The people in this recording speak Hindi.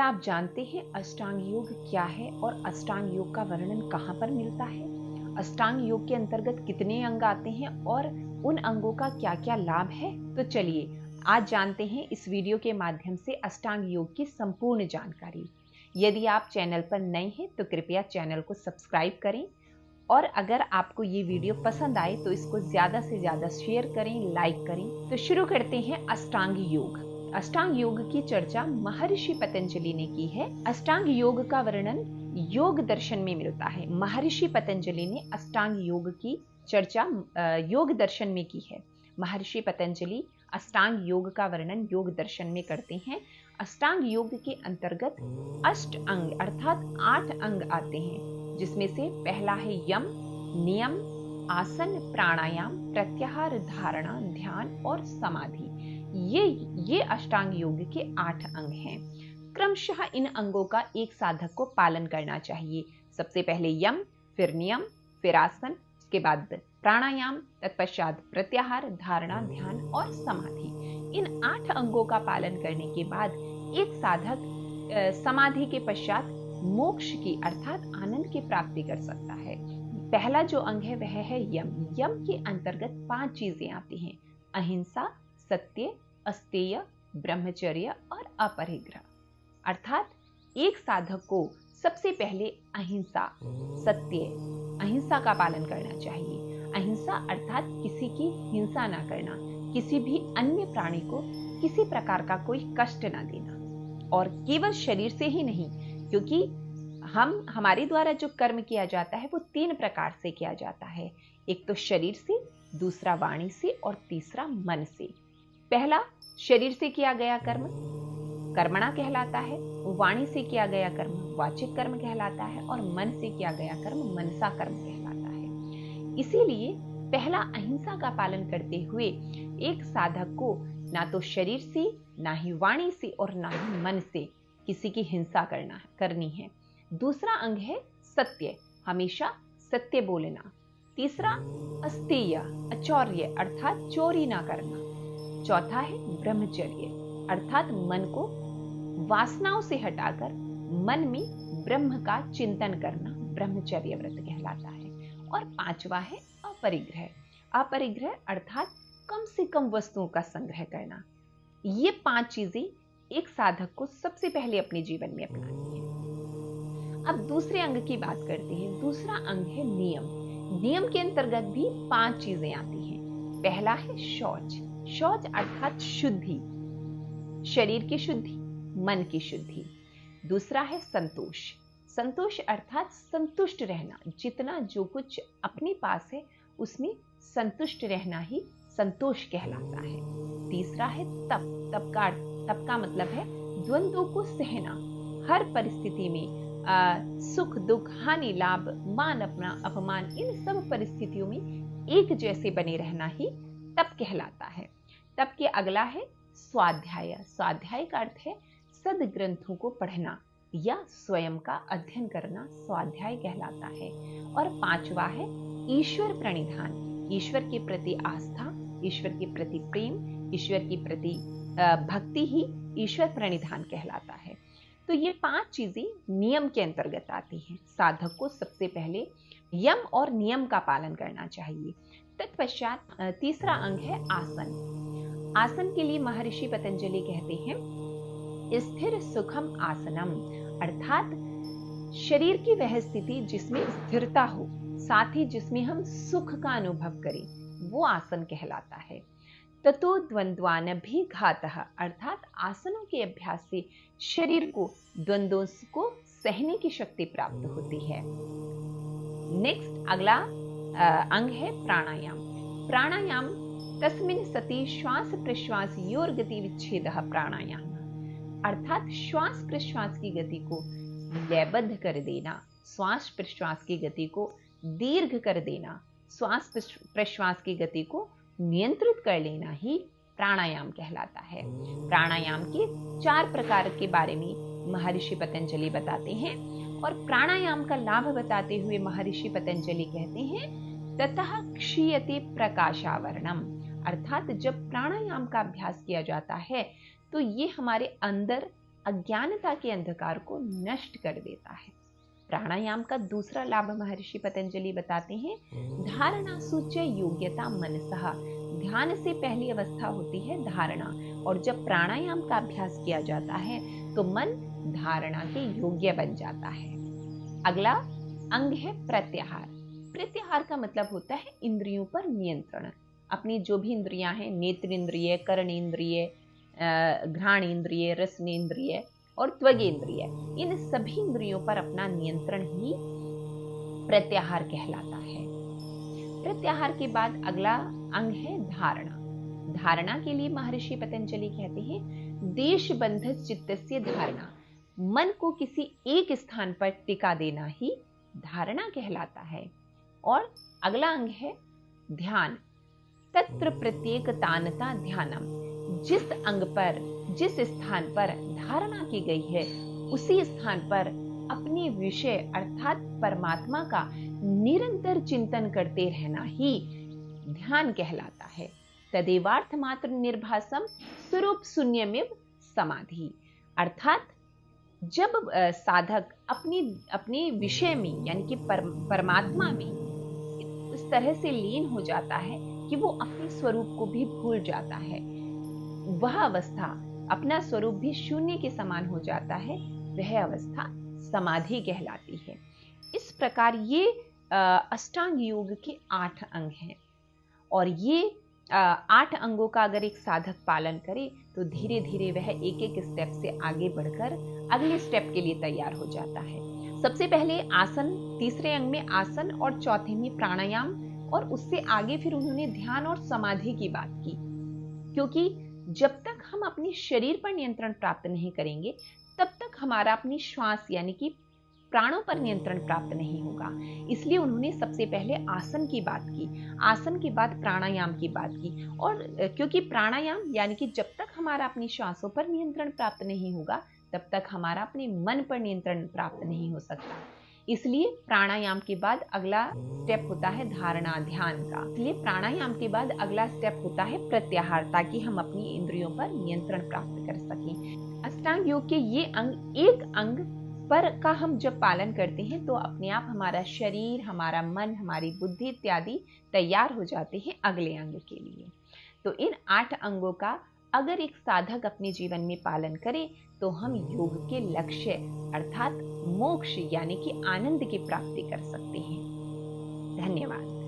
क्या आप जानते हैं अष्टांग योग क्या है और अष्टांग योग का वर्णन कहाँ पर मिलता है? अष्टांग योग के अंतर्गत कितने अंग आते हैं और उन अंगों का क्या क्या लाभ है? तो चलिए आज जानते हैं इस वीडियो के माध्यम से अष्टांग योग की संपूर्ण जानकारी। यदि आप चैनल पर नए हैं तो कृपया चैनल को सब्सक्राइब करें और अगर आपको ये वीडियो पसंद आए तो इसको ज्यादा से ज्यादा शेयर करें, लाइक करें। तो शुरू करते हैं अष्टांग योग। अष्टांग योग की चर्चा महर्षि पतंजलि ने की है। अष्टांग योग का वर्णन योग दर्शन में मिलता है। महर्षि पतंजलि ने अष्टांग योग की चर्चा योग दर्शन में की है। महर्षि पतंजलि अष्टांग योग का वर्णन योग दर्शन में करते हैं। अष्टांग योग के अंतर्गत अष्ट अंग अर्थात 8 अंग आते हैं, जिसमें से पहला है यम, नियम, आसन, प्राणायाम, प्रत्याहार, धारणा, ध्यान और समाधि। ये अष्टांग योग के 8 अंग हैं। क्रमशः इन अंगों का एक साधक को पालन करना चाहिए। सबसे पहले यम, फिर नियम, फिर आसन, उसके बाद प्राणायाम, तत्पश्चात प्रत्याहार, धारणा, ध्यान और समाधि। इन 8 अंगों का पालन करने के बाद एक साधक समाधि के पश्चात मोक्ष की अर्थात आनंद की प्राप्ति कर सकता है। पहला जो अंग है वह है यम। यम के अंतर्गत 5 चीजें आती हैं: अहिंसा, सत्य, अस्तेय, ब्रह्मचर्य और अपरिग्रह। अर्थात एक साधक को सबसे पहले अहिंसा, सत्य, अहिंसा का पालन करना चाहिए। अहिंसा अर्थात किसी की हिंसा ना करना, किसी भी अन्य प्राणी को किसी प्रकार का कोई कष्ट ना देना, और केवल शरीर से ही नहीं, क्योंकि हमारे द्वारा जो कर्म किया जाता है वो 3 प्रकार से किया जाता है। एक तो शरीर से, दूसरा वाणी से और तीसरा मन से। पहला शरीर से किया गया कर्म कर्मणा कहलाता है, वाणी से किया गया कर्म वाचिक कर्म कहलाता है और मन से किया गया कर्म मनसा कर्म कहलाता है। इसीलिए पहला अहिंसा का पालन करते हुए एक साधक को ना तो शरीर से, ना ही वाणी से और ना ही मन से किसी की हिंसा करनी है। दूसरा अंग है सत्य, हमेशा सत्य बोलना। तीसरा अस्तेय, अचौर्य अर्थात चोरी ना करना। चौथा है ब्रह्मचर्य अर्थात मन को वासनाओं से हटाकर मन में ब्रह्म का चिंतन करना, ब्रह्मचर्य व्रत कहलाता है। और 5वां है अपरिग्रह। अपरिग्रह अर्थात कम से कम वस्तुओं का संग्रह करना। ये 5 चीजें एक साधक को सबसे पहले अपने जीवन में अपनानी है। अब दूसरे अंग की बात करते हैं। दूसरा अंग है नियम। नियम के अंतर्गत भी 5 चीजें आती हैं। पहला है शौच। शौच अर्थात शुद्धि, शरीर की शुद्धि, मन की शुद्धि। दूसरा है संतोष। संतोष अर्थात संतुष्ट रहना, जितना जो कुछ अपने पास है उसमें संतुष्ट रहना ही संतोष कहलाता है। तीसरा है तप। तप का मतलब है द्वंद्वों को सहना, हर परिस्थिति में सुख दुख, हानि लाभ, मान अपमान, इन सब परिस्थितियों में एक जैसे बने रहना ही तप कहलाता है। तप के अगला है स्वाध्याय। स्वाध्याय का अर्थ है सद्ग्रंथों को पढ़ना या स्वयं का अध्ययन करना, स्वाध्याय कहलाता है। और 5वां है ईश्वर प्रणिधान। ईश्वर के प्रति आस्था, ईश्वर के प्रति प्रेम, ईश्वर के प्रति भक्ति ही ईश्वर प्रणिधान कहलाता है। तो ये 5 चीजें नियम के अंतर्गत आती हैं। साधक को सबसे पहले यम और नियम का पालन करना चाहिए। तत्पश्चात तीसरा अंग है आसन। आसन के लिए महर्षि पतंजलि कहते हैं स्थिर सुखम आसनम, अर्थात शरीर की वह स्थिति जिसमें स्थिरता हो, साथ ही जिसमें हम सुख का अनुभव करें, वो आसन कहलाता है। ततो द्वंद्वान भी घातः, अर्थात आसनों के अभ्यास से शरीर को द्वंद्वों को सहने की शक्ति प्राप्त होती है। नेक्स्ट अगला अंग है प्राणायाम। प्राणायाम तस्मिन् सति श्वास प्रश्वास योर गति विच्छेदः प्राणायाम, अर्थात श्वास प्रश्वास की गति को लयबद्ध कर देना, श्वास प्रश्वास की गति को दीर्घ कर देना, श्वास प्रश्वास की गति को नियंत्रित कर लेना ही प्राणायाम कहलाता है। प्राणायाम के 4 प्रकार के बारे में महर्षि पतंजलि बताते हैं और प्राणायाम का लाभ बताते हुए महर्षि पतंजलि कहते हैं ततः क्षीयते प्रकाशावरणम, अर्थात जब प्राणायाम का अभ्यास किया जाता है तो ये हमारे अंदर अज्ञानता के अंधकार को नष्ट कर देता है। प्राणायाम का दूसरा लाभ महर्षि पतंजलि बताते हैं, धारणा सूच्य योग्यता मनसः। ध्यान से पहली अवस्था होती है धारणा, और जब प्राणायाम का अभ्यास किया जाता है तो मन धारणा के योग्य बन जाता है। अगला अंग है प्रत्याहार। प्रत्याहार का मतलब होता है इंद्रियों पर नियंत्रण। अपनी जो भी इंद्रियां हैं, नेत्र इंद्रिय, कर्ण इंद्रिय, घ्राण इंद्रिय, रसन इंद्रिय और त्वगेंद्रिय, इन सभी इंद्रियों पर अपना नियंत्रण ही प्रत्याहार कहलाता है। प्रत्याहार के बाद अगला अंग है धारणा। धारणा के लिए महर्षि पतंजलि कहते हैं, देश बंध चित्तस्य धारणा। मन को किसी एक स्थान पर टिका देना ही धारणा कहलाता है। और अगला अंग है ध्यान। तत्र प्रत्येक तानता ध्यानम। जिस अंग पर, जिस स्थान पर धारणा की गई है, उसी स्थान पर अपने विषय अर्थात परमात्मा का निरंतर चिंतन करते रहना ही ध्यान कहलाता है। तदेवार्थ मात्र निर्भासम स्वरूप शून्यमेव समाधि। अर्थात जब साधक अपने विषय में यानी कि परमात्मा में इस तरह से लीन हो जाता है कि वो अपने स्वरूप को भी भूल जाता है, वह अवस्था, अपना स्वरूप भी शून्य के समान हो जाता है, वह अवस्था समाधि कहलाती है। इस प्रकार ये अष्टांग योग के 8 अंग हैं, और ये 8 अंगों का अगर एक साधक पालन करे तो धीरे धीरे वह एक एक स्टेप से आगे बढ़कर अगले स्टेप के लिए तैयार हो जाता है। सबसे पहले आसन, तीसरे अंग में आसन और चौथे में प्राणायाम, और उससे आगे फिर उन्होंने ध्यान और समाधि की बात की, क्योंकि जब तक हम अपने शरीर पर नियंत्रण प्राप्त नहीं करेंगे तब तक हमारा अपनी श्वास यानी कि प्राणों पर नियंत्रण प्राप्त नहीं होगा। इसलिए उन्होंने सबसे पहले आसन की बात की, आसन के बाद प्राणायाम की बात की। और क्योंकि प्राणायाम यानी कि जब तक हमारा अपनी श्वासों पर नियंत्रण प्राप्त नहीं होगा तब तक हमारा अपने मन पर नियंत्रण प्राप्त नहीं हो सकता, इसलिए प्राणायाम के बाद अगला स्टेप होता है धारणा ध्यान का। इसलिए प्राणायाम के बाद अगला स्टेप होता है प्रत्याहार, ताकि हम अपनी इंद्रियों पर नियंत्रण प्राप्त कर सकें। अष्टांग योग के ये अंग, एक अंग पर का हम जब पालन करते हैं तो अपने आप हमारा शरीर, हमारा मन, हमारी बुद्धि इत्यादि तैयार हो जाते हैं अगले अंग के लिए। तो इन 8 अंगों का अगर एक साधक अपने जीवन में पालन करे तो हम योग के लक्ष्य अर्थात मोक्ष यानी कि आनंद की प्राप्ति कर सकते हैं। धन्यवाद।